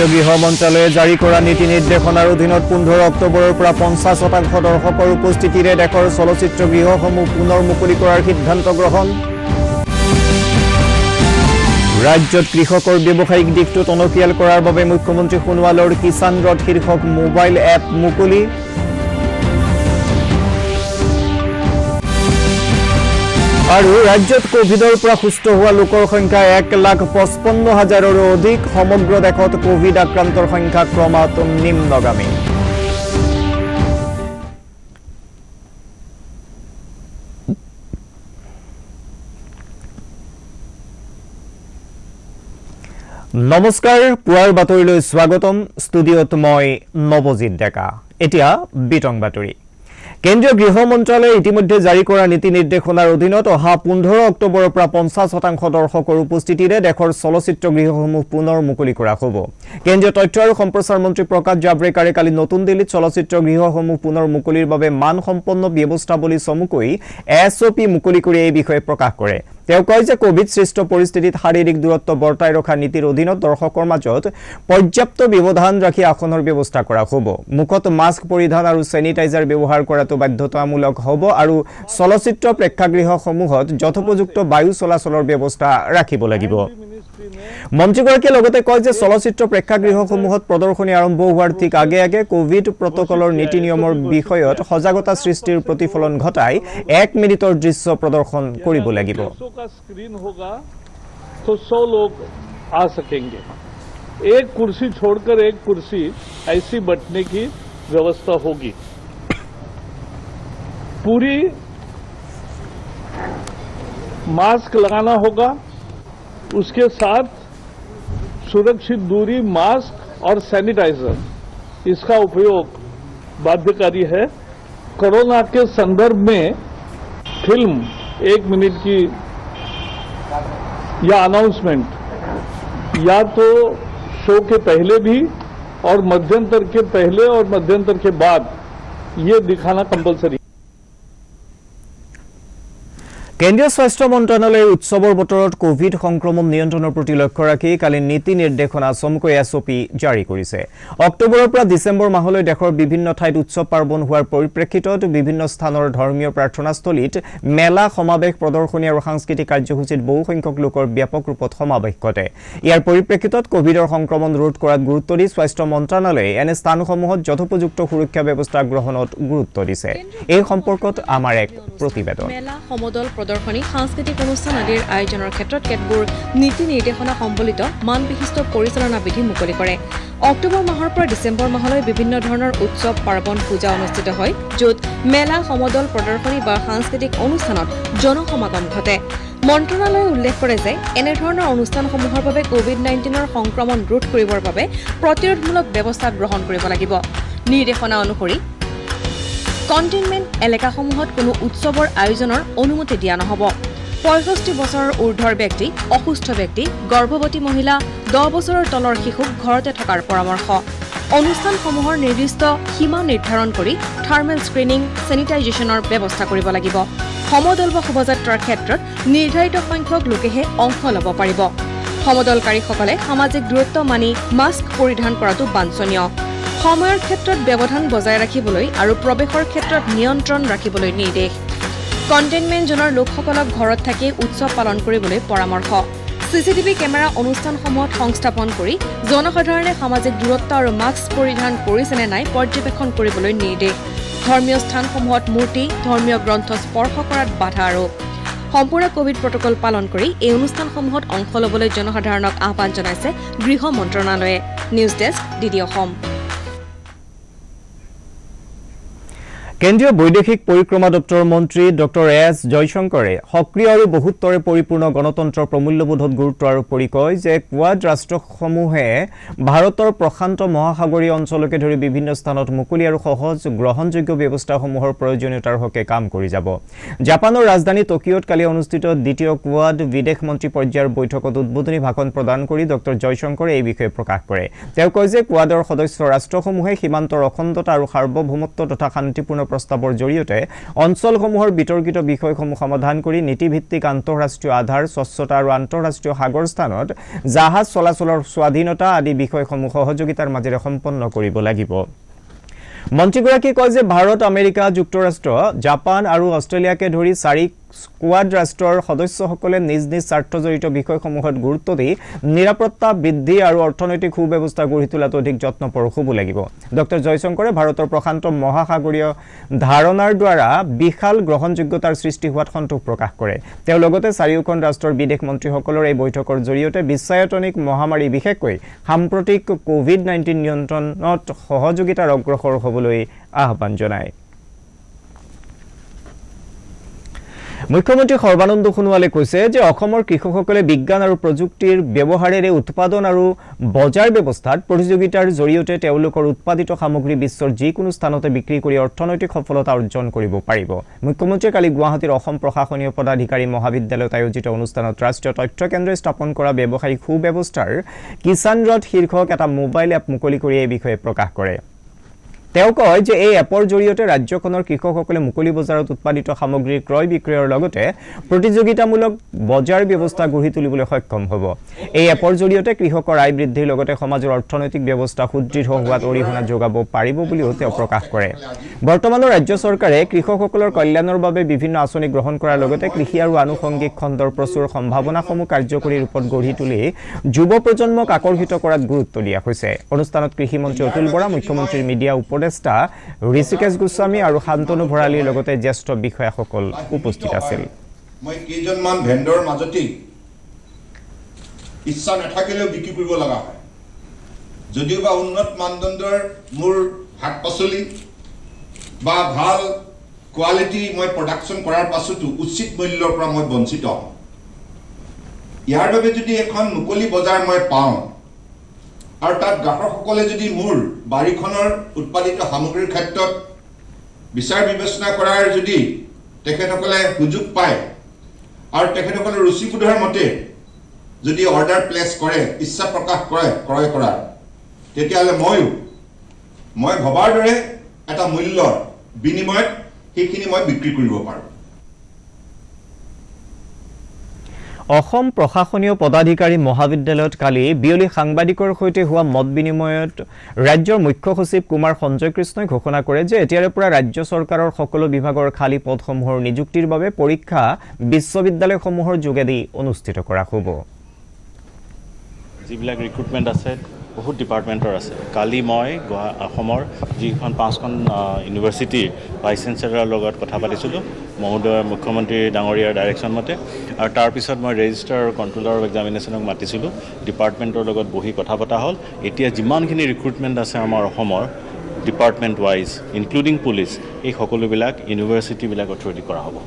কেন্দ্ৰীয় গৃহ মন্ত্ৰালয়ে জাৰি কৰা নীতি নিৰ্দেশনাৰ অধীনত 15 অক্টোবৰৰ পৰা 50% দৰ্শকৰ উপস্থিতিৰে দেশৰ চলচ্চিত্ৰ গৃহসমূহ পুনৰ মুকলি কৰাৰ সিদ্ধান্ত গ্ৰহণ। ৰাজ্যত কৃষকৰ ব্যৱসায়িক দিশটো টনকিয়াল কৰাৰ বাবে মুখ্যমন্ত্ৰী সোণোৱালৰ কিষাণ ৰথ শীৰ্ষক মোবাইল এপ মুকলি। আৰু ৰাজ্যত কোভিডৰ পৰা সুস্থ হোৱা লোকৰ সংখ্যা 1,55,000ৰো অধিক। সমগ্ৰ দেশত কোভিড আক্ৰান্তৰ সংখ্যা ক্ৰমাৎ নিম্নগামী। নমস্কাৰ, পুৱাৰ বাতৰিলৈ স্বাগতম। ষ্টুডিঅ'ত মই নৱজিৎ ডেকা। এতিয়া বিতং বাতৰি। কেন্দ্ৰীয় গৃহ মন্ত্ৰালয়ে ইতিমধ্যে জাৰি কৰা নীতি নিৰ্দেশনাৰ অধীনত অহা 15 অক্টোবৰৰ পৰা 50% দৰ্শকৰ উপস্থিতিৰে দেশৰ চলচ্চিত্ৰ গৃহসমূহ পুনৰ মুকলি কৰা হ'ব। কেন্দ্ৰীয় তথ্য আৰু সম্প্ৰচাৰ মন্ত্ৰী প্ৰকাশ জাভ্ৰেকাৰে কালি নতুন দিল্লীত চলচ্চিত্ৰ গৃহসমূহ পুনৰ মুকলিৰ বাবে মানসম্পন্ন ব্যৱস্থাৱলী চমুকৈ SOP মুকলি কৰি এই বিষয়ে প্ৰকাশ কৰে। তেওঁ কয় যে কোভিড সৃষ্ট পৰিস্থিতিত শাৰীৰিক দূৰত্ব বৰ্তাই ৰখা নীতিৰ অধীনত দৰ্শকৰ মাজত পৰ্যাপ্ত ব্যৱধান ৰাখি আসনৰ ব্যৱস্থা কৰা হ'ব। মুখত মাস্ক পৰিধান আৰু চেনিটাইজাৰ ব্যৱহাৰ কৰাটো বাধ্যতামূলক হ'ব আৰু চলচ্চিত্ৰ প্ৰেক্ষাগৃহসমূহত যথোপযুক্ত বায়ু চলাচলৰ ব্যৱস্থা ৰাখিব লাগিব। মন্ত্ৰীগৰাকীয়ে লগতে কয় যে চলচ্চিত্ৰ প্ৰেক্ষাগৃহসমূহত প্ৰদৰ্শনী আৰম্ভ হোৱাৰ ঠিক আগে আগে কোভিড প্ৰটকলৰ নীতি নিয়মৰ বিষয়ত সজাগতা সৃষ্টিৰ প্ৰতিফলন ঘটাই 1 মিনিটৰ দৃশ্য প্ৰদৰ্শন কৰিব লাগিব। का स्क्रीन होगा तो 100 लोग आ सकेंगे। एक कुर्सी छोड़कर एक कुर्सी ऐसी बैठने की व्यवस्था होगी। पूरी मास्क लगाना होगा, उसके साथ सुरक्षित दूरी, मास्क और सैनिटाइजर इसका उपयोग बाध्यकारी है। कोरोना के संदर्भ में फिल्म 1 मिनट की या अनाउंसमेंट या तो शो के पहले भी और मध्यंतर के पहले और मध्यंतर के बाद ये दिखाना कंपलसरी। কেন্দ্ৰীয় স্বাস্থ্য মন্ত্ৰালয়ে উৎসৱৰ বতৰত কোভিড সংক্ৰমণ নিয়ন্ত্ৰণৰ প্ৰতি লক্ষ্য ৰাখি কালি নীতি নিৰ্দেশনা চমুকৈ SOP জাৰি কৰিছে। অক্টোবৰৰ পৰা ডিচেম্বৰ মাহলৈ দেশৰ বিভিন্ন ঠাইত উৎসৱ পাৰ্বণ হোৱাৰ পৰিপ্ৰেক্ষিতত বিভিন্ন স্থানৰ ধৰ্মীয় প্ৰাৰ্থনাস্থলীত মেলা, সমাৱেশ, প্ৰদৰ্শনী আৰু সাংস্কৃতিক কাৰ্যসূচীত বহু সংখ্যক লোকৰ ব্যাপক ৰূপত সমাৱেশ ঘটে। ইয়াৰ পৰিপ্ৰেক্ষিতত কোভিডৰ সংক্ৰমণ ৰোধ কৰাত গুৰুত্ব দি স্বাস্থ্য মন্ত্ৰালয়ে এনে স্থানসমূহত যথোপযুক্ত সুৰক্ষা ব্যৱস্থা গ্ৰহণত গুৰুত্ব দিছে। এই সম্পৰ্কত আমাৰ এক প্ৰতিবেদন। মেলা, সমদল, প্ৰদৰ্শনী, সাংস্কৃতিক অনুষ্ঠান আদিৰ আয়োজনৰ ক্ষেত্ৰত কেতবোৰ নীতি নিৰ্দেশনা সম্বলিত মানবিশিষ্ট পৰিচালনা বিধি মুকলি কৰে। অক্টোবৰ মাহৰ পৰা ডিচেম্বৰ মাহলৈ বিভিন্ন ধৰণৰ উৎসৱ, পাৰ্বণ, পূজা অনুষ্ঠিত হয়, য'ত মেলা, সমদল, প্ৰদৰ্শনী বা সাংস্কৃতিক অনুষ্ঠানত জনসমাগম ঘটে। মন্ত্ৰণালয়ে উল্লেখ কৰে যে এনেধৰণৰ অনুষ্ঠানসমূহৰ বাবে কোভিড-19ৰ সংক্ৰমণ ৰোধ কৰিবৰ বাবে প্ৰতিৰোধমূলক ব্যৱস্থা গ্ৰহণ কৰিব লাগিব। নিৰ্দেশনা অনুসৰি কণ্টেইনমেণ্ট এলেকাসমূহত কোনো উৎসৱৰ আয়োজনৰ অনুমতি দিয়া নহ'ব। 65 বছৰৰ ঊৰ্ধৰ ব্যক্তি, অসুস্থ ব্যক্তি, গৰ্ভৱতী মহিলা, 10 বছৰৰ তলৰ শিশুক ঘৰতে থকাৰ পৰামৰ্শ। অনুষ্ঠানসমূহৰ নিৰ্দিষ্ট সীমা নিৰ্ধাৰণ কৰি থাৰ্মেল স্ক্ৰিনিং, চেনিটাইজেশ্যনৰ ব্যৱস্থা কৰিব লাগিব। সমদল বা শোভাযাত্ৰাৰ ক্ষেত্ৰত নিৰ্ধাৰিত সংখ্যক লোকেহে অংশ ল'ব পাৰিব। সমদলকাৰীসকলে সামাজিক দূৰত্ব মানি মাস্ক পৰিধান কৰাটো বাঞ্ছনীয়। সময়ৰ ক্ষেত্ৰত ব্যৱধান বজাই ৰাখিবলৈ আৰু প্ৰৱেশৰ ক্ষেত্ৰত নিয়ন্ত্ৰণ ৰাখিবলৈ নিৰ্দেশ। কণ্টেইনমেণ্ট জোনৰ লোকসকলক ঘৰত থাকি উৎসৱ পালন কৰিবলৈ পৰামৰ্শ। CCTV কেমেৰা অনুষ্ঠানসমূহত সংস্থাপন কৰি জনসাধাৰণে সামাজিক দূৰত্ব আৰু মাস্ক পৰিধান কৰিছে নে নাই পৰ্যবেক্ষণ কৰিবলৈ নিৰ্দেশ। ধৰ্মীয় স্থানসমূহত মূৰ্তি, ধৰ্মীয় গ্ৰন্থ স্পৰ্শ কৰাত বাধা আৰোপ। সম্পূৰ্ণ কোভিড প্ৰটকল পালন কৰি এই অনুষ্ঠানসমূহত অংশ ল'বলৈ জনসাধাৰণক আহ্বান জনাইছে গৃহ মন্ত্ৰণালয়ে। News desk, DD Assam. কেন্দ্ৰীয় বৈদেশিক পৰিক্ৰমা দপ্তৰৰ মন্ত্ৰী ডক্টৰ S জয়শংকৰে সক্ৰিয় আৰু বহুত্বৰে পৰিপূৰ্ণ গণতন্ত্ৰৰ প্ৰমূল্যবোধত গুৰুত্ব আৰোপ কৰি কয় যে কোৱাড ৰাষ্ট্ৰসমূহে ভাৰতৰ প্ৰশান্ত মহাসাগৰীয় অঞ্চলকে ধৰি বিভিন্ন স্থানত মুকলি আৰু সহজ গ্ৰহণযোগ্য ব্যৱস্থাসমূহৰ প্ৰয়োজনীয়তাৰ হকে কাম কৰি যাব। জাপানৰ ৰাজধানী টকিঅ'ত কালি অনুষ্ঠিত দ্বিতীয় কোৱাড বিদেশ মন্ত্ৰী পৰ্যায়ৰ বৈঠকত উদ্বোধনী ভাষণ প্ৰদান কৰি ডক্টৰ জয়শংকৰে এই বিষয়ে প্ৰকাশ কৰে। তেওঁ কয় যে কোৱাডৰ সদস্য ৰাষ্ট্ৰসমূহে সীমান্তৰ অখণ্ডতা আৰু সাৰ্বভৌমত্ব তথা শান্তিপূৰ্ণ প্ৰস্তাৱৰ জৰিয়তে অঞ্চলসমূহৰ বিতৰ্কিত বিষয়সমূহ সমাধান কৰি নীতিভিত্তিক আন্তঃৰাষ্ট্ৰীয় আধাৰ স্বচ্ছতা আৰু আন্তঃৰাষ্ট্ৰীয় সাগৰ স্থানত জাহাজ চলাচলৰ স্বাধীনতা আদি বিষয়সমূহ সহযোগিতাৰ মাজেৰে সম্পন্ন কৰিব লাগিব মন্ত্ৰীগৰাকীয়ে কয় যে ভাৰত আমেৰিকা যুক্তৰাষ্ট্ৰ জাপান আৰু অষ্ট্ৰেলিয়াকে ধৰি 4 স্কোৱাড ৰাষ্ট্ৰৰ সদস্যসকলে নিজ নিজ স্বাৰ্থজড়িত বিষয়সমূহত গুৰুত্ব দি নিৰাপত্তা বৃদ্ধি আৰু অৰ্থনৈতিক সুব্যৱস্থা গঢ়ি তোলাত অধিক যত্নপৰ হ'ব লাগিব ডক্টৰ জয়শংকৰে ভাৰতৰ প্ৰশান্ত মহাসাগৰীয় ধাৰণাৰ দ্বাৰা বিশাল গ্ৰহণযোগ্যতাৰ সৃষ্টি হোৱাত সন্তোষ প্ৰকাশ কৰে তেওঁ লগতে চাৰিওখন ৰাষ্ট্ৰৰ বিদেশ মন্ত্ৰীসকলৰ এই বৈঠকৰ জৰিয়তে বিশ্বায়তনিক মহামাৰী বিশেষকৈ সাম্প্ৰতিক কোভিড-19 নিয়ন্ত্ৰণত সহযোগিতাৰ অগ্ৰসৰ হ'বলৈ আহ্বান জনায় মুখ্যমন্ত্ৰী সৰ্বানন্দ সোণোৱালে কৈছে যে অসমৰ কৃষকসকলে বিজ্ঞান আৰু প্ৰযুক্তিৰ ব্যৱহাৰেৰে উৎপাদন আৰু বজাৰ ব্যৱস্থাত প্ৰতিযোগিতাৰ জৰিয়তে তেওঁলোকৰ উৎপাদিত সামগ্ৰী বিশ্বৰ যিকোনো স্থানতে বিক্ৰী কৰি অৰ্থনৈতিক সফলতা অৰ্জন কৰিব পাৰিব মুখ্যমন্ত্ৰীয়ে কালি গুৱাহাটীৰ অসম প্ৰশাসনীয় পদাধিকাৰী মহাবিদ্যালয়ত আয়োজিত অনুষ্ঠানত ৰাষ্ট্ৰীয় তথ্য কেন্দ্ৰই স্থাপন কৰা ব্যৱসায়িক সুব্যৱস্থাৰ কিষাণ ৰথ শীৰ্ষক এটা মোবাইল এপ মুকলি কৰি এই বিষয়ে প্ৰকাশ কৰে তেওঁ কয় যে এই এপৰ জৰিয়তে ৰাজ্যখনৰ কৃষকসকলে মুকলি বজাৰত উৎপাদিত সামগ্ৰীৰ ক্ৰয় বিক্ৰয়ৰ লগতে প্ৰতিযোগিতামূলক বজাৰ ব্যৱস্থা গঢ়ি তুলিবলৈ সক্ষম হ'ব এই এপৰ জৰিয়তে কৃষকৰ আয় বৃদ্ধিৰ লগতে সমাজৰ অৰ্থনৈতিক ব্যৱস্থা সুদৃঢ় হোৱাত অৰিহণা যোগাব পাৰিব বুলিও তেওঁ প্ৰকাশ কৰে বৰ্তমানৰ ৰাজ্য চৰকাৰে কৃষকসকলৰ কল্যাণৰ বাবে বিভিন্ন আঁচনি গ্ৰহণ কৰাৰ লগতে কৃষি আৰু আনুষংগিক খণ্ডৰ প্ৰচুৰ সম্ভাৱনাসমূহ কাৰ্যকৰী ৰূপত গঢ়ি তুলি যুৱ প্ৰজন্মক আকৰ্ষিত কৰাত গুৰুত্ব দিয়া হৈছে অনুষ্ঠানত কৃষি মন্ত্ৰী অতুল বৰা মুখ্যমন্ত্ৰীৰ মিডিয়া উপদেষ্টা ঋষিকেশ গোস্বামী আৰু শান্তনু ভৰালীৰ লগতে জ্যেষ্ঠ বিষয়াসকল উপস্থিত আছিল মই কেইজনমান ভেণ্ডৰ মাজতেই ইচ্ছা নাথাকিলেও বিক্ৰী কৰিব লগা হয় যদিও বা উন্নত মানদণ্ডৰ মোৰ শাক পাচলি বা ভাল কোৱালিটি মই প্ৰডাকশ্যন কৰাৰ পাছতো উচিত মূল্যৰ পৰা মই বঞ্চিত হওঁ ইয়াৰ বাবে যদি এখন মুকলি বজাৰ মই পাওঁ আৰু তাত গ্ৰাহকসকলে যদি মোৰ বাৰীখনৰ উৎপাদিত সামগ্ৰীৰ ক্ষেত্ৰত বিচাৰ বিবেচনা কৰাৰ যদি তেখেতসকলে সুযোগ পায় আৰু তেখেতসকলে ৰুচিবোধৰ মতে যদি অৰ্ডাৰ প্লেচ কৰে ইচ্ছা প্ৰকাশ কৰে ক্ৰয় কৰাৰ তেতিয়াহ'লে মই ভবাৰ দৰে এটা মূল্যৰ বিনিময়ত সেইখিনি মই বিক্ৰী কৰিব পাৰোঁ অসম প্ৰশাসনীয় পদাধিকাৰী মহাবিদ্যালয়ত কালি বিয়লি সাংবাদিকৰ সৈতে হোৱা মত বিনিময়ত ৰাজ্যৰ মুখ্য সচিব কুমাৰ সঞ্জয় কৃষ্ণই ঘোষণা কৰে যে এতিয়াৰে পৰা ৰাজ্য চৰকাৰৰ সকলো বিভাগৰ খালী পদসমূহৰ নিযুক্তিৰ বাবে পৰীক্ষা বিশ্ববিদ্যালয়সমূহৰ যোগেদি অনুষ্ঠিত কৰা হ'ব যিবিলাক ৰিক্ৰুটমেণ্ট আছে বহুত ডিপাৰ্টমেণ্টৰ আছে কালি মই অসমৰ যিখন 5খন ইউনিভাৰ্চিটিৰ ভাইচ চেঞ্চেলাৰৰ লগত কথা পাতিছিলোঁ মহোদয় মুখ্যমন্ত্ৰী ডাঙৰীয়াৰ ডাইৰেকশ্যন মতে আৰু তাৰপিছত মই ৰেজিষ্টাৰ আৰু কণ্ট্ৰলাৰ অফ এক্সামিনেশ্যনক মাতিছিলোঁ ডিপাৰ্টমেণ্টৰ লগত বহি কথা পতা হ'ল এতিয়া যিমানখিনি ৰিক্ৰুটমেণ্ট আছে আমাৰ অসমৰ ডিপাৰ্টমেণ্ট ৱাইজ ইনক্লুডিং পুলিচ এই সকলোবিলাক ইউনিভাৰ্চিটিবিলাকৰ থ্ৰুদি কৰা হ'ব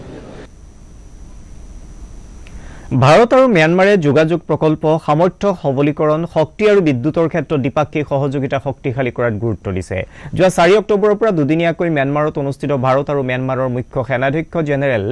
ভাৰত আৰু ম্যানমাৰে যোগাযোগ প্ৰকল্প সামৰ্থ্য সবলীকৰণ শক্তি আৰু বিদ্যুতৰ ক্ষেত্ৰত দ্বিপাক্ষিক সহযোগিতা শক্তিশালী কৰাত গুৰুত্ব দিছে যোৱা 4 অক্টোবৰৰ পৰা দুদিনীয়াকৈ ম্যানমাৰত অনুষ্ঠিত ভাৰত আৰু ম্যানমাৰৰ মুখ্য সেনাধ্যক্ষ জেনেৰেল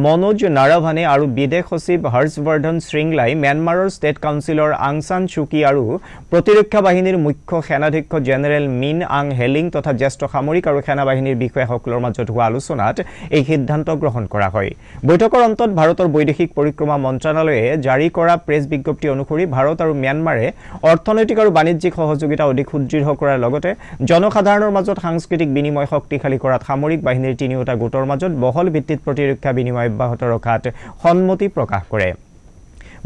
মনোজ নাৰাভানে আৰু বিদেশ সচিব হৰ্ষবৰ্ধন শৃংলাই ম্যানমাৰৰ ষ্টেট কাউন্সিলৰ আং সান চুকি আৰু প্ৰতিৰক্ষা বাহিনীৰ মুখ্য সেনাধ্যক্ষ জেনেৰেল মিন আং হেলিং তথা জ্যেষ্ঠ সামৰিক আৰু সেনাবাহিনীৰ বিষয়াসকলৰ মাজত হোৱা আলোচনাত এই সিদ্ধান্ত গ্ৰহণ কৰা হয় বৈঠকৰ অন্তত ভাৰতৰ বৈদেশিক পৰিক্ৰমা মন্ত্ৰালয়ে জাৰি কৰা প্ৰেছ বিজ্ঞপ্তি অনুসৰি ভাৰত আৰু ম্যানমাৰে অৰ্থনৈতিক আৰু বাণিজ্যিক সহযোগিতা অধিক সুদৃঢ় কৰাৰ লগতে জনসাধাৰণৰ মাজত সাংস্কৃতিক বিনিময় শক্তিশালী কৰাত সামৰিক বাহিনীৰ তিনিওটা গোটৰ মাজত বহল ভিত্তিত প্ৰতিৰক্ষা বিনিময় অব্যাহত ৰখাত সন্মতি প্ৰকাশ কৰে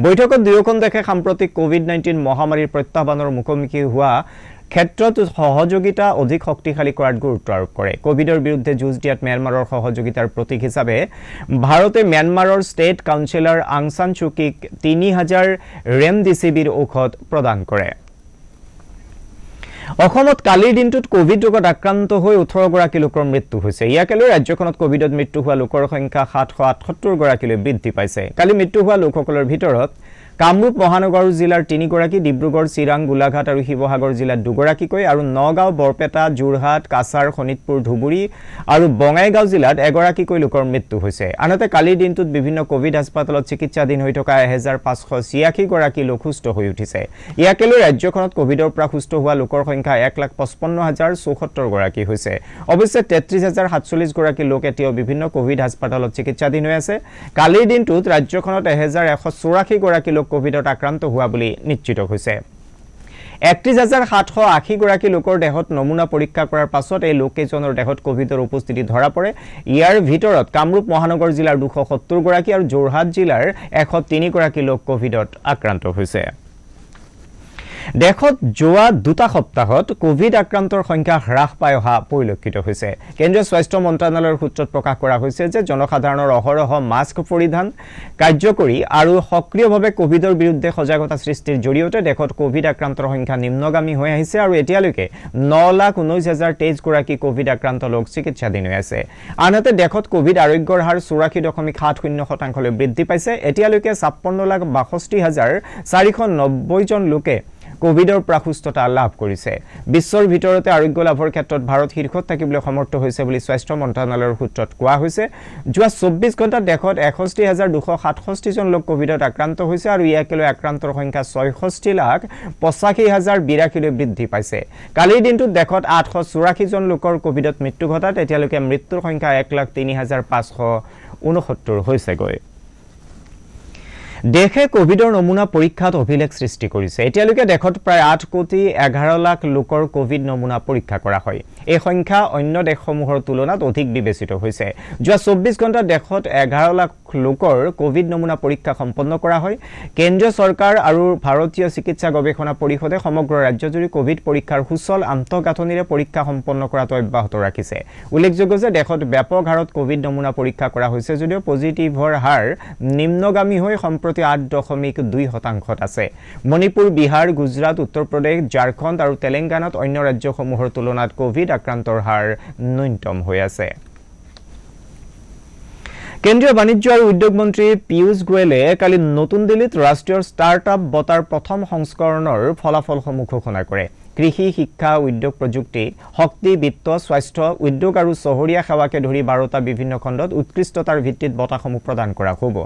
বৈঠকত দুয়োখন দেশে সাম্প্ৰতিক কোভিড-19 মহামাৰীৰ প্ৰত্যাহ্বানৰ মুখোমুখি হোৱা ক্ষেত্ৰত সহযোগিতা অধিক শক্তিশালী কৰাত গুৰুত্ব আৰোপ কৰে কোভিডৰ বিৰুদ্ধে যুঁজ দিয়াত ম্যানমাৰৰ সহযোগিতাৰ প্ৰতীক হিচাপে ভাৰতে ম্যানমাৰৰ ষ্টেট কাউন্সিলৰ আং সান চুকিক 3000 ৰেমডিচিভিৰ ঔষধ প্ৰদান কৰে অসমত কালিৰ দিনটোত কোভিড ৰোগত আক্ৰান্ত হৈ 18 গৰাকী লোকৰ মৃত্যু হৈছে ইয়াকে লৈ ৰাজ্যখনত কোভিডত মৃত্যু হোৱা লোকৰ সংখ্যা 778 গৰাকীলৈ বৃদ্ধি পাইছে কালি মৃত্যু হোৱা লোকসকলৰ ভিতৰত কামৰূপ মহানগৰ জিলাৰ 3 গৰাকী, ডিব্ৰুগড়, চিৰাং, গোলাঘাট আৰু শিৱসাগৰ জিলাত 2 গৰাকীকৈ আৰু নগাঁও, বৰপেটা, যোৰহাট, কাছাৰ, শোণিতপুৰ, ধুবুৰী আৰু বঙাইগাঁও জিলাত 1 গৰাকীকৈ লোকৰ মৃত্যু হৈছে। আনহাতে কালিৰ দিনটোত বিভিন্ন কোভিড হাস্পতালত চিকিৎসাধীন হৈ থকা 1586 গৰাকী লোক সুস্থ হৈ উঠিছে। ইয়াকে লৈ ৰাজ্যখনত কোভিডৰ পৰা সুস্থ হোৱা লোকৰ সংখ্যা 1,55,074 গৰাকী হৈছে। অৱশ্যে 33,047 গৰাকী লোক এতিয়াও বিভিন্ন কোভিড হাস্পতালত চিকিৎসাধীন হৈ আছে। কালিৰ দিনটোত ৰাজ্যখনত 1,184 গৰাকী লোক কোভিডত আক্ৰান্ত হোৱা বুলি নিশ্চিত হৈছে। 31,780 গৰাকী লোকৰ দেহত নমুনা পৰীক্ষা কৰাৰ পাছত এই লোককেইজনৰ দেহত কোভিডৰ উপস্থিতি ধৰা পৰে। ইয়াৰ ভিতৰত কামৰূপ মহানগৰ জিলাৰ 270 গৰাকী আৰু যোৰহাট জিলাৰ 103 গৰাকী লোক কোভিডত আক্ৰান্ত হৈছে। দেশত যোৱা 2 সপ্তাহত কোভিড আক্ৰান্তৰ সংখ্যা হ্ৰাস পাই অহা পৰিলক্ষিত হৈছে। কেন্দ্ৰীয় স্বাস্থ্য মন্ত্ৰালয়ৰ সূত্ৰত প্ৰকাশ কৰা হৈছে যে জনসাধাৰণৰ অহৰহ মাস্ক পৰিধান কাৰ্যকৰী আৰু সক্ৰিয়ভাৱে কোভিডৰ বিৰুদ্ধে সজাগতা সৃষ্টিৰ জৰিয়তে দেশত কোভিড আক্ৰান্তৰ সংখ্যা নিম্নগামী হৈ আহিছে আৰু এতিয়ালৈকে 9,19,023 গৰাকী কোভিড আক্ৰান্ত লোক চিকিৎসাধীন হৈ আছে। আনহাতে দেশত কোভিড আৰোগ্যৰ হাৰ 84.70% বৃদ্ধি পাইছে। এতিয়ালৈকে 56,62,490 জন লোকে কোভিডৰ পৰা সুস্থতা লাভ কৰিছে। বিশ্বৰ ভিতৰতে আৰোগ্য লাভৰ ক্ষেত্ৰত ভাৰত শীৰ্ষত থাকিবলৈ সমৰ্থ হৈছে বুলি স্বাস্থ্য মন্ত্ৰালয়ৰ সূত্ৰত কোৱা হৈছে। যোৱা 24 ঘণ্টাত দেশত 61,267 জন লোক কোভিডত আক্ৰান্ত হৈছে আৰু ইয়াকে লৈ আক্ৰান্তৰ সংখ্যা 65,85,082 লৈ বৃদ্ধি পাইছে। কালিৰ দিনটোত দেশত 884 জন লোকৰ কোভিডত মৃত্যু ঘটাত এতিয়ালৈকে মৃত্যুৰ সংখ্যা 1,03,569 হৈছেগৈ। দেশে কোভিডৰ নমুনা পৰীক্ষাত অভিলেখ সৃষ্টি কৰিছে। এতিয়ালৈকে দেশত প্ৰায় 8,11,00,000 লোকৰ কোভিড নমুনা পৰীক্ষা কৰা হয়। এই সংখ্যা অন্য দেশসমূহৰ তুলনাত অধিক বিবেচিত হৈছে। যোৱা 24 ঘণ্টাত দেশত 11,00,000 লোকৰ কোভিড নমুনা পৰীক্ষা সম্পন্ন কৰা হয়। কেন্দ্ৰীয় চৰকাৰ আৰু ভাৰতীয় চিকিৎসা গৱেষণা পৰিষদে সমগ্ৰ ৰাজ্যজুৰি কোভিড পৰীক্ষাৰ সুচল আন্তঃগাঁথনিৰে পৰীক্ষা সম্পন্ন কৰাটো অব্যাহত ৰাখিছে। উল্লেখযোগ্য যে দেশত ব্যাপক হাৰত কোভিড নমুনা পৰীক্ষা কৰা হৈছে যদিও পজিটিভৰ হাৰ নিম্নগামী হৈ সম্প্ৰতি 8.2% আছে। মণিপুৰ, বিহাৰ, গুজৰাট, উত্তৰ প্ৰদেশ, ঝাৰখণ্ড আৰু তেলেংগানাত অন্য ৰাজ্যসমূহৰ তুলনাত কোভিড আক্ৰান্তৰ হাৰ ন্যূনতম হৈ আছে। কেন্দ্ৰীয় বাণিজ্য আৰু উদ্যোগ মন্ত্ৰী পীয়ূষ গোয়েলে কালি নতুন দিল্লীত ৰাষ্ট্ৰীয় ষ্টাৰ্টআপ বঁটাৰ প্ৰথম সংস্কৰণৰ ফলাফলসমূহ ঘোষণা কৰে। কৃষি, শিক্ষা, উদ্যোগ প্ৰযুক্তি, শক্তি, বিত্ত, স্বাস্থ্য, উদ্যোগ আৰু চহৰীয়া সেৱাকে ধৰি 12টা বিভিন্ন খণ্ডত উৎকৃষ্টতাৰ ভিত্তিত বঁটাসমূহ প্ৰদান কৰা হ'ব।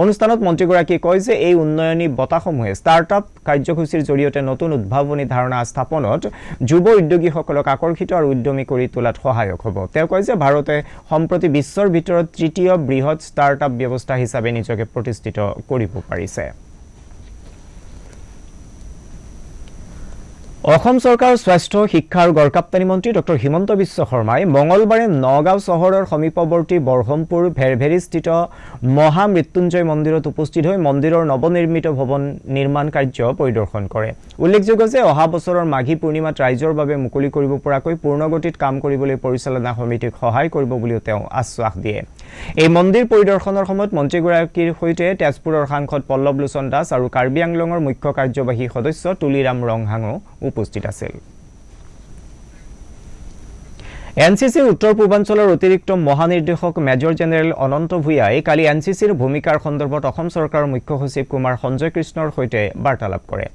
অনুষ্ঠানত মন্ত্ৰীগৰাকীয়ে কয় যে এই উন্নয়নী বঁটাসমূহে ষ্টাৰ্টআপ কাৰ্যসূচীৰ জৰিয়তে নতুন উদ্ভাৱনী ধাৰণা স্থাপনত যুৱ উদ্যোগীসকলক আকৰ্ষিত আৰু উদ্যমী কৰি তোলাত সহায়ক হ'ব। তেওঁ কয় যে ভাৰতে সম্প্ৰতি বিশ্বৰ ভিতৰত তৃতীয় বৃহৎ ষ্টাৰ্টআপ ব্যৱস্থা হিচাপে নিজকে প্ৰতিষ্ঠিত কৰিব পাৰিছে। অসম চৰকাৰৰ স্বাস্থ্য, শিক্ষা আৰু গড়কাপ্তানি মন্ত্ৰী ডক্টৰ হিমন্ত বিশ্ব শৰ্মাই মঙলবাৰে নগাঁও চহৰৰ সমীপৱৰ্তী বৰহমপুৰ ভেৰভেৰীস্থিত মহামৃত্যুঞ্জয় মন্দিৰত উপস্থিত হৈ মন্দিৰৰ নৱনিৰ্মিত ভৱন নিৰ্মাণ কাৰ্য পৰিদৰ্শন কৰে। উল্লেখযোগ্য যে অহা বছৰৰ মাঘী পূৰ্ণিমাত ৰাইজৰ বাবে মুকলি কৰিব পৰাকৈ পূৰ্ণগতিত কাম কৰিবলৈ পৰিচালনা সমিতিক সহায় কৰিব বুলিও তেওঁ আশ্বাস দিয়ে। এই মন্দিৰ পৰিদৰ্শনৰ সময়ত মন্ত্ৰীগৰাকীৰ সৈতে তেজপুৰৰ সাংসদ পল্লৱ লোচন দাস আৰু কাৰ্বি আংলঙৰ মুখ্য কাৰ্যবাহী সদস্য তুলিৰাম ৰংহাঙো উপস্থিত আছিল। এনচিচিৰ উত্তৰ পূৰ্বাঞ্চলৰ অতিৰিক্ত মহানিৰ্দেশক মেজৰ জেনেৰেল অনন্ত ভূঞাই কালি এনচিচিৰ ভূমিকাৰ সন্দৰ্ভত অসম চৰকাৰৰ মুখ্য সচিব কুমাৰ সঞ্জয় কৃষ্ণৰ সৈতে বাৰ্তালাপ কৰে।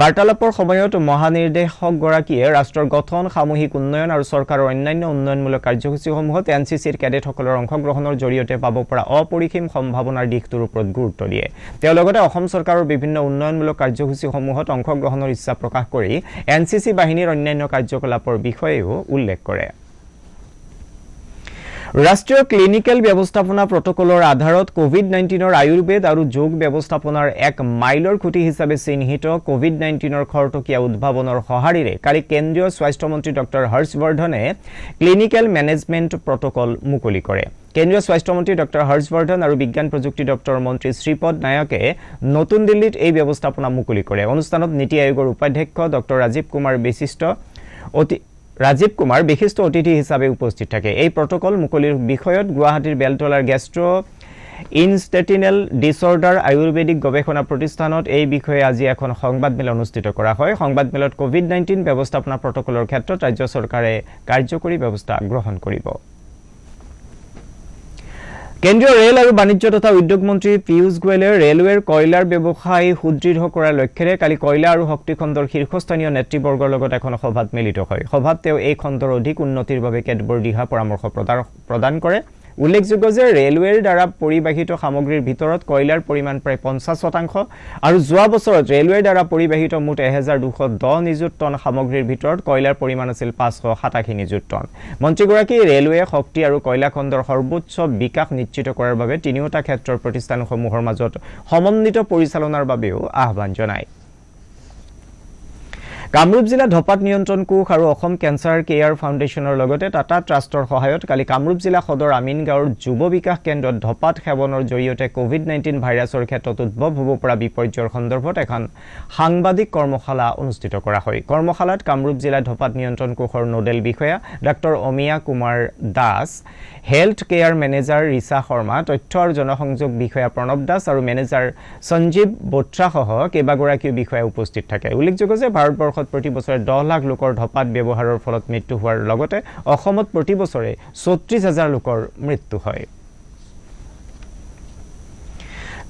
বাৰ্তালাপৰ সময়ত মহানিৰ্দেশকগৰাকীয়ে ৰাষ্ট্ৰৰ গঠন, সামূহিক উন্নয়ন আৰু চৰকাৰৰ অন্যান্য উন্নয়নমূলক কাৰ্যসূচীসমূহত এনচিচিৰ কেডেটসকলৰ অংশগ্ৰহণৰ জৰিয়তে পাব পৰা অপৰিসীম সম্ভাৱনাৰ দিশটোৰ ওপৰত গুৰুত্ব দিয়ে। তেওঁ লগতে অসম চৰকাৰৰ বিভিন্ন উন্নয়নমূলক কাৰ্যসূচীসমূহত অংশগ্ৰহণৰ ইচ্ছা প্ৰকাশ কৰি এনচিচি বাহিনীৰ অন্যান্য কাৰ্যকলাপৰ বিষয়েও উল্লেখ কৰে। ৰাষ্ট্ৰীয় ক্লিনিকেল ব্যৱস্থাপনা প্ৰটকলৰ আধাৰত কোভিড-19ৰ আয়ুৰ্বেদ আৰু যোগ ব্যৱস্থাপনাৰ এক মাইলৰ খুঁটি হিচাপে চিহ্নিত কোভিড-19ৰ খৰতকীয়া উদ্ভাৱনৰ সঁহাৰিৰে কালি কেন্দ্ৰীয় স্বাস্থ্য মন্ত্ৰী ডক্টৰ হৰ্ষবৰ্ধনে ক্লিনিকেল মেনেজমেণ্ট প্ৰটকল মুকলি কৰে। কেন্দ্ৰীয় স্বাস্থ্য মন্ত্ৰী ডক্টৰ হৰ্ষবৰ্ধন আৰু বিজ্ঞান প্ৰযুক্তি দপ্তৰৰ মন্ত্ৰী শ্ৰীপদ নায়কে নতুন দিল্লীত এই ব্যৱস্থাপনা মুকলি কৰে। অনুষ্ঠানত নীতি আয়োগৰ উপাধ্যক্ষ ডক্টৰ ৰাজীৱ কুমাৰ বিশিষ্ট অতিথি হিচাপে উপস্থিত থাকে। এই প্ৰটকল মুকলিৰ বিষয়ত গুৱাহাটীৰ বেলতলাৰ গেষ্ট্ৰ ইনষ্টেটিনেল ডিছঅৰ্ডাৰ আয়ুৰ্বেদিক গৱেষণা প্ৰতিষ্ঠানত এই বিষয়ে আজি এখন সংবাদমেল অনুষ্ঠিত কৰা হয়। সংবাদমেলত কোভিড-19 ব্যৱস্থাপনা প্ৰটকলৰ ক্ষেত্ৰত ৰাজ্য চৰকাৰে কাৰ্যকৰী ব্যৱস্থা গ্ৰহণ কৰিব। কেন্দ্ৰীয় ৰেল আৰু বাণিজ্য তথা উদ্যোগ মন্ত্ৰী পীয়ূষ গোয়েলে ৰেলৱেৰ কয়লাৰ ব্যৱসায় সুদৃঢ় কৰাৰ লক্ষ্যৰে কালি কয়লা আৰু শক্তি খণ্ডৰ শীৰ্ষস্থানীয় নেতৃবৰ্গৰ লগত এখন সভাত মিলিত হয়। সভাত তেওঁ এই খণ্ডৰ অধিক উন্নতিৰ বাবে কেতবোৰ দিহা পৰামৰ্শ প্ৰদান কৰে। উল্লেখযোগ্য যে ৰেলৱেৰ দ্বাৰা পৰিবাহিত সামগ্ৰীৰ ভিতৰত কয়লাৰ পৰিমাণ প্ৰায় 50% আৰু যোৱা বছৰত ৰেলৱেৰ দ্বাৰা পৰিবাহিত মুঠ 1210 নিযুত টন সামগ্ৰীৰ ভিতৰত কয়লাৰ পৰিমাণ আছিল 587 নিযুত টন। মন্ত্ৰীগৰাকীয়ে ৰেলৱে শক্তি আৰু কয়লা খণ্ডৰ সৰ্বোচ্চ বিকাশ নিশ্চিত কৰাৰ বাবে তিনিওটা ক্ষেত্ৰৰ প্ৰতিষ্ঠানসমূহৰ মাজত সমন্বিত পৰিচালনাৰ বাবেও আহ্বান জনায়। কামৰূপ জিলা ধপাত নিয়ন্ত্ৰণ কোষ আৰু অসম কেঞ্চাৰ কেয়াৰ ফাউণ্ডেশ্যনৰ লগতে টাটা ট্ৰাষ্টৰ সহায়ত কালি কামৰূপ জিলা সদৰ আমিন গাঁৱৰ যুৱ বিকাশ কেন্দ্ৰত ধপাত সেৱনৰ জৰিয়তে কোভিড-19 ভাইৰাছৰ ক্ষেত্ৰত উদ্ভৱ হ'ব পৰা বিপৰ্যয়ৰ সন্দৰ্ভত এখন সাংবাদিক কৰ্মশালা অনুষ্ঠিত কৰা হয়। কৰ্মশালাত কামৰূপ জিলা ধপাত নিয়ন্ত্ৰণ কোষৰ নোডেল বিষয়া doctor Amiya Kumar Das, health care manager Richa Sharma, তথ্য আৰু জনসংযোগ বিষয়া প্ৰণৱ দাস আৰু মেনেজাৰ সঞ্জীৱ বোথ্ৰাসহ কেইবাগৰাকীও বিষয়া উপস্থিত থাকে। উল্লেখযোগ্য যে ভাৰতবৰ্ষত প্ৰতি বছৰে 10 লাখ লোকৰ ধপাত ব্যৱহাৰৰ ফলত মৃত্যু হোৱাৰ লগতে অসমত প্ৰতি বছৰে 34,000 লোকৰ মৃত্যু হয়।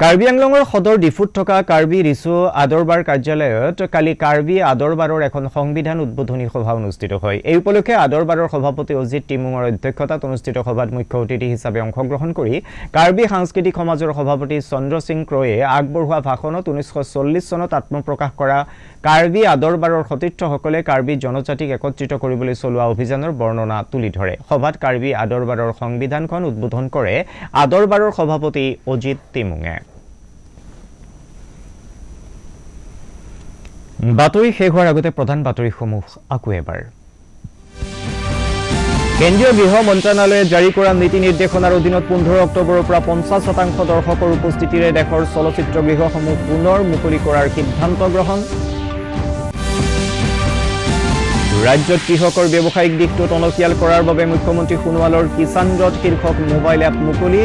কাৰ্বি আংলঙৰ সদৰ ডিফুত থকা কাৰ্বি ৰিছু আদৰবাৰ কাৰ্যালয়ত কালি কাৰ্বি আদৰবাৰৰ এখন সংবিধান উদ্বোধনী সভা অনুষ্ঠিত হয়। এই উপলক্ষে আদৰবাৰৰ সভাপতি অজিত টিমুঙৰ অধ্যক্ষতাত অনুষ্ঠিত সভাত মুখ্য অতিথি হিচাপে অংশগ্ৰহণ কৰি কাৰ্বি সাংস্কৃতিক সমাজৰ সভাপতি চন্দ্ৰ সিং ক্ৰয়ে আগবঢ়োৱা ভাষণত 1940 চনত আত্মপ্ৰকাশ কৰা কাৰ্বি আদৰবাৰৰ সতীৰ্থসকলে কাৰ্বি জনজাতিক একত্ৰিত কৰিবলৈ চলোৱা অভিযানৰ বৰ্ণনা তুলি ধৰে। সভাত কাৰ্বি আদৰবাৰৰ সংবিধানখন উদ্বোধন কৰে আদৰবাৰৰ সভাপতি অজিত টিমুঙে। বাতৰি শেষ হোৱাৰ আগতে প্ৰধান বাতৰিসমূহ আকৌ এবাৰ। কেন্দ্ৰীয় গৃহ মন্ত্ৰালয়ে জাৰি কৰা নীতি নিৰ্দেশনাৰ অধীনত 15 অক্টোবৰৰ পৰা 50% দৰ্শকৰ উপস্থিতিৰে দেশৰ চলচ্চিত্ৰ গৃহসমূহ পুনৰ মুকলি কৰাৰ সিদ্ধান্ত গ্ৰহণ। ৰাজ্যত কৃষকৰ ব্যৱসায়িক দিশটো টনকিয়াল কৰাৰ বাবে মুখ্যমন্ত্ৰী সোণোৱালৰ কিষাণ ৰথ শীৰ্ষক মোবাইল এপ মুকলি।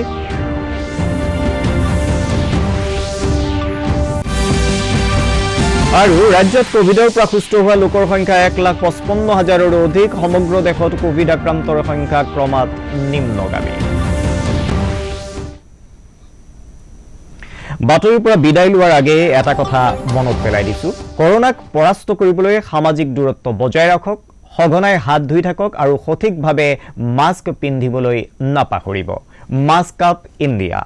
আৰু ৰাজ্যত কোভিডৰ পৰা সুস্থ হোৱা লোকৰ সংখ্যা 1,55,000ৰো অধিক। সমগ্ৰ দেশত কোভিড আক্ৰান্তৰ সংখ্যা ক্ৰমাৎ নিম্নগামী। বাতৰিৰ পৰা বিদায় লোৱাৰ আগেয়ে এটা কথা মনত পেলাই দিছো, কৰোনাক পৰাস্ত কৰিবলৈ সামাজিক দূৰত্ব বজাই ৰাখক, সঘনাই হাত ধুই থাকক আৰু সঠিকভাৱে মাস্ক পিন্ধিবলৈ নাপাহৰিব। Mask up India.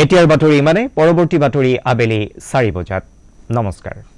এতিয়াৰ বাতৰি ইমানে। পৰৱৰ্তী বাতৰি আবেলি 4 বজাত। নমস্কাৰ।